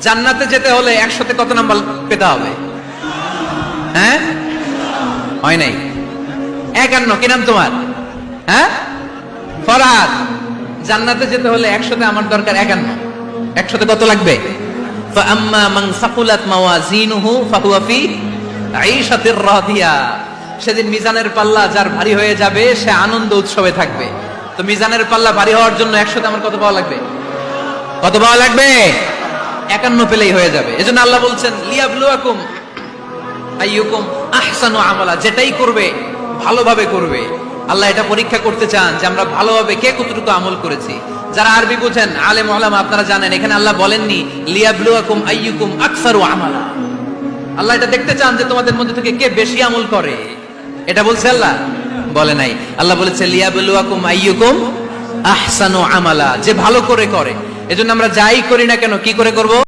জান্নাতে যেতে হলে 100তে কত নাম্বার পেতে হবে? হ্যাঁ, হয় নাই। 51। কি নাম তোমার? হ্যাঁ, ফরহাদ। জান্নাতে যেতে হলে 100তে আমার দরকার 51। 100তে কত লাগবে? ফাআম্মা মান সাকুলাত মাওয়াজিনুহু ফাহুয়া ফি আইশাতির রাদিয়া। সেদিন মিজানের পাল্লা যার ভারী হয়ে যাবে সে আনন্দ উৎসবে থাকবে। তো মিজানের পাল্লা ভারী হওয়ার জন্য 100তে আমার কত পাওয়া লাগবে? কত পাওয়া লাগবে? 51 পেলেই হয়ে যাবে। এজন্য আল্লাহ বলছেন লিয়াবলুয়াকুম আইয়ুকুম আহসানু আমালা। যেটাই করবে ভালোভাবে করবে। আল্লাহ এটা পরীক্ষা করতে চান যে আমরা ভালোভাবে কে কতটুকু আমল করেছি। যারা আরবি বুঝেন আলেম ওলামা আপনারা জানেন এখানে আল্লাহ বলেননি লিয়াবলুয়াকুম আইয়ুকুম আকসারু আমালা। আল্লাহ এটা দেখতে চান যে তোমাদের মধ্যে থেকে কে বেশি আমল করে। এটা বলছে আল্লাহ? বলে নাই। আল্লাহ বলেছে লিয়াবলুয়াকুম আইয়ুকুম আহসানু আমালা, যে ভালো করে করে। এজন্য আমরা যাই করি না কেন কি করে করব?